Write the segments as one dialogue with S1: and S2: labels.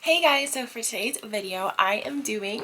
S1: Hey guys, so for today's video I am doing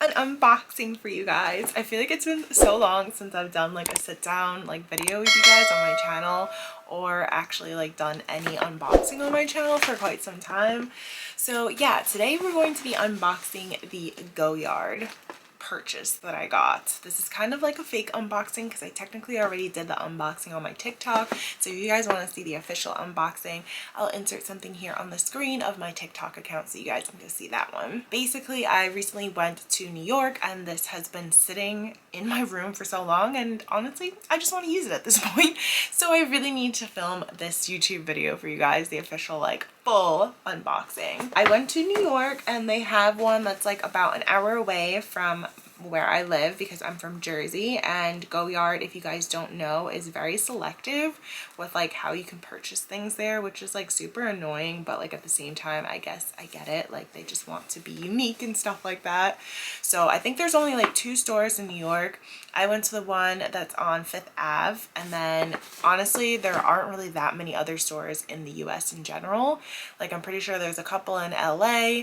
S1: an unboxing for you guys. I feel like it's been so long since I've done like a sit down like video with you guys on my channel, or actually like done any unboxing on my channel for quite some time. So yeah, today we're going to be unboxing the Goyard purchase that I got. This is kind of like a fake unboxing because I technically already did the unboxing on my TikTok. So if you guys want to see the official unboxing, I'll insert something here on the screen of my TikTok account so you guys can go see that one. Basically, I recently went to New York and this has been sitting in my room for so long, and honestly, I just want to use it at this point. So I really need to film this YouTube video for you guys, the official like full unboxing. I went to New York and they have one that's like about an hour away from where I live because I'm from Jersey, and Goyard, if you guys don't know, is very selective with like how you can purchase things there, which is like super annoying, but like at the same time I guess I get it, like they just want to be unique and stuff like that. So I think there's only like 2 stores in New York. I went to the one that's on 5th Ave, and then honestly there aren't really that many other stores in the US in general. Like I'm pretty sure there's a couple in LA,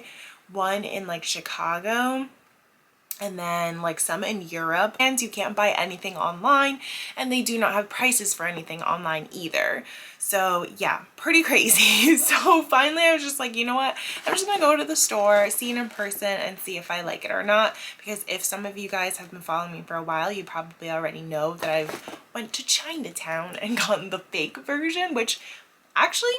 S1: one in like Chicago, and then like some in Europe. And you can't buy anything online, and they do not have prices for anything online either. So yeah, pretty crazy. So finally I was just like, you know what, I'm just gonna go to the store, see it in person, and see if I like it or not. Because if some of you guys have been following me for a while, you probably already know that I've went to Chinatown and gotten the fake version, which actually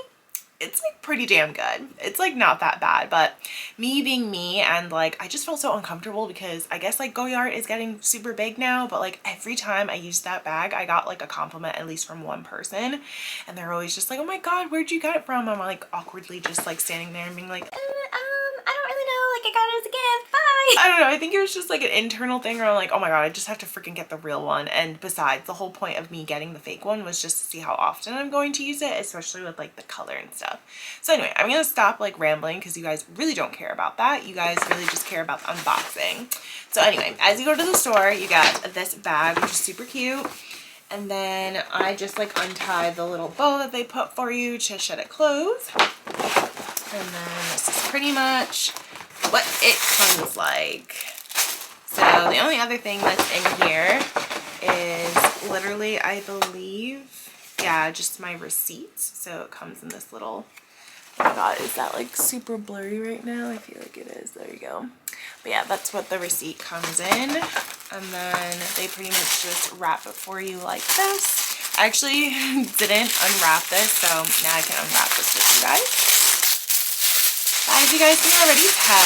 S1: it's like pretty damn good. It's like not that bad, but me being me, and like I just felt so uncomfortable because I guess like Goyard is getting super big now, but like every time I used that bag I got like a compliment at least from one person, and they're always just like, oh my god, where'd you get it from? I'm like awkwardly just like standing there and being like, I don't really know, like I got it as a gift, bye. I don't know, I think it was just like an internal thing where I'm like, oh my god, I just have to freaking get the real one. And besides, the whole point of me getting the fake one was just to see how often I'm going to use it, especially with like the color and stuff. So anyway, I'm gonna stop like rambling because you guys really don't care about that. You guys really just care about the unboxing. So anyway, as you go to the store, you got this bag, which is super cute. And then I just like untie the little bow that they put for you to shut it close. And then this is pretty much what it comes like. So the only other thing that's in here is literally, I believe, yeah, just my receipts. So it comes in this little, oh my god, is that like super blurry right now? I feel like it is. There you go. But yeah, that's what the receipt comes in. And then they pretty much just wrap it for you like this. I actually didn't unwrap this, so now I can unwrap this with you guys. As you guys can already tell,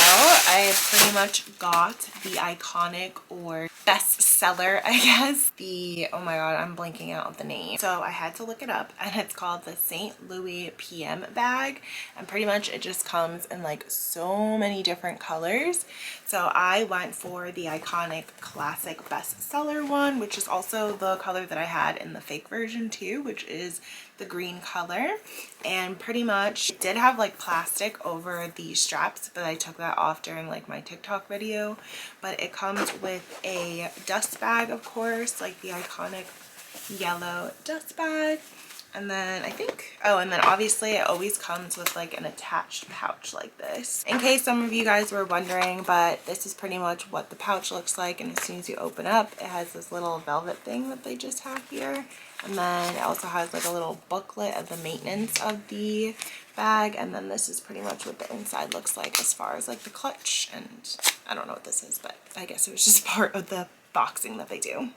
S1: I pretty much got the iconic or bestseller, I guess. The, oh my god, I'm blanking out the name. So I had to look it up, and it's called the St. Louis PM bag. And pretty much it just comes in like so many different colors. So I went for the iconic classic bestseller one, which is also the color that I had in the fake version too, which is the green color. And pretty much it did have like plastic over the straps, but I took that off during like my TikTok video. But it comes with a dust bag, of course, like the iconic yellow dust bag. And then I think, oh, and then obviously it always comes with like an attached pouch like this. In case some of you guys were wondering, but this is pretty much what the pouch looks like. And as soon as you open up, it has this little velvet thing that they just have here. And then it also has like a little booklet of the maintenance of the bag. And then this is pretty much what the inside looks like as far as like the clutch. And I don't know what this is, but I guess it was just part of the boxing that they do.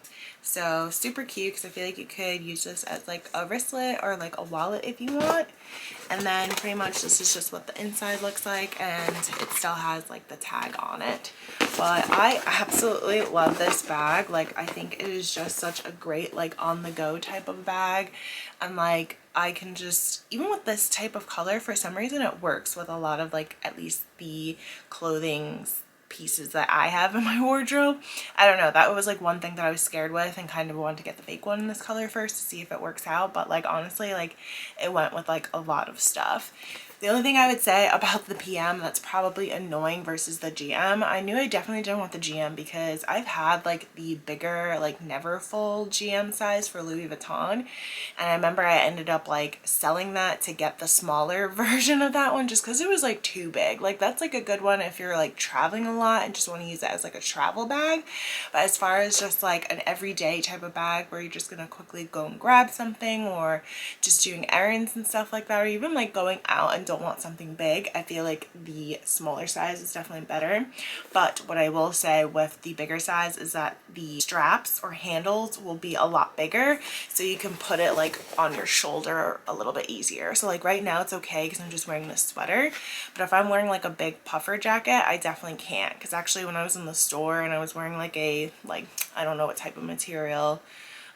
S1: So super cute, because I feel like you could use this as like a wristlet or like a wallet if you want. And then pretty much this is just what the inside looks like, and it still has like the tag on it. But I absolutely love this bag. Like I think it is just such a great like on the go type of bag. And like I can just, even with this type of color, for some reason it works with a lot of like at least the clothing pieces that I have in my wardrobe. I don't know, that was like one thing that I was scared with, and kind of wanted to get the fake one in this color first to see if it works out. But like honestly, like it went with like a lot of stuff. The only thing I would say about the PM that's probably annoying versus the GM, I knew I definitely didn't want the GM because I've had like the bigger, like never full GM size for Louis Vuitton. And I remember I ended up like selling that to get the smaller version of that one just because it was like too big. Like that's like a good one if you're like traveling a lot and just want to use it as like a travel bag. But as far as just like an everyday type of bag where you're just gonna quickly go and grab something or just doing errands and stuff like that, or even like going out and don't want something big, I feel like the smaller size is definitely better. But what I will say with the bigger size is that the straps or handles will be a lot bigger, so you can put it like on your shoulder a little bit easier. So like right now it's okay because I'm just wearing this sweater, but if I'm wearing like a big puffer jacket, I definitely can't, because actually when I was in the store and I was wearing like a, like, I don't know what type of material,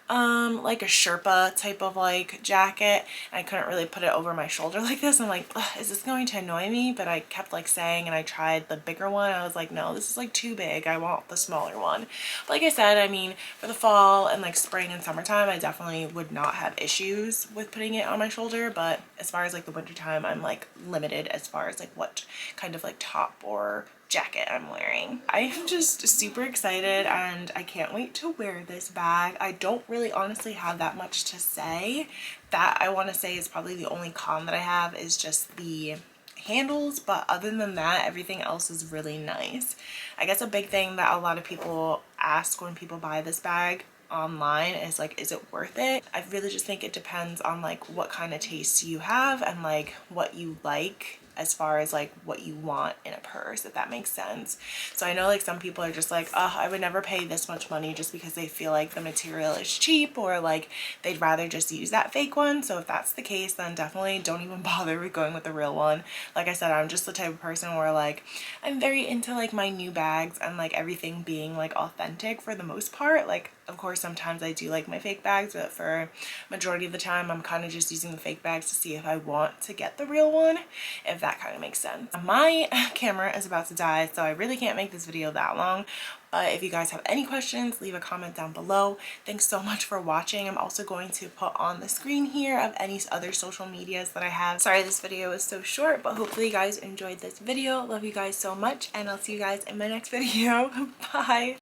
S1: like a Sherpa type of like jacket, and I couldn't really put it over my shoulder like this. I'm like, is this going to annoy me? But I kept like saying, and I tried the bigger one. I was like, no, this is like too big. I want the smaller one. But like I said, I mean, for the fall and like spring and summertime, I definitely would not have issues with putting it on my shoulder. But as far as like the wintertime, I'm like limited as far as like what kind of like top or jacket I'm wearing. I am just super excited and I can't wait to wear this bag. I don't really honestly have that much to say. That I want to say is probably the only con that I have is just the handles, but other than that, everything else is really nice. I guess a big thing that a lot of people ask when people buy this bag online is like, is it worth it? I really just think it depends on like what kind of taste you have and like what you like as far as like what you want in a purse, if that makes sense. So I know like some people are just like, oh, I would never pay this much money just because they feel like the material is cheap, or like they'd rather just use that fake one. So if that's the case, then definitely don't even bother with going with the real one. Like I said, I'm just the type of person where like I'm very into like my new bags and like everything being like authentic for the most part. Like of course sometimes I do like my fake bags, but for majority of the time I'm kind of just using the fake bags to see if I want to get the real one, if that kind of makes sense. My camera is about to die, so I really can't make this video that long. But if you guys have any questions, leave a comment down below. Thanks so much for watching. I'm also going to put on the screen here of any other social medias that I have. Sorry this video is so short, but hopefully you guys enjoyed this video. Love you guys so much, and I'll see you guys in my next video. Bye!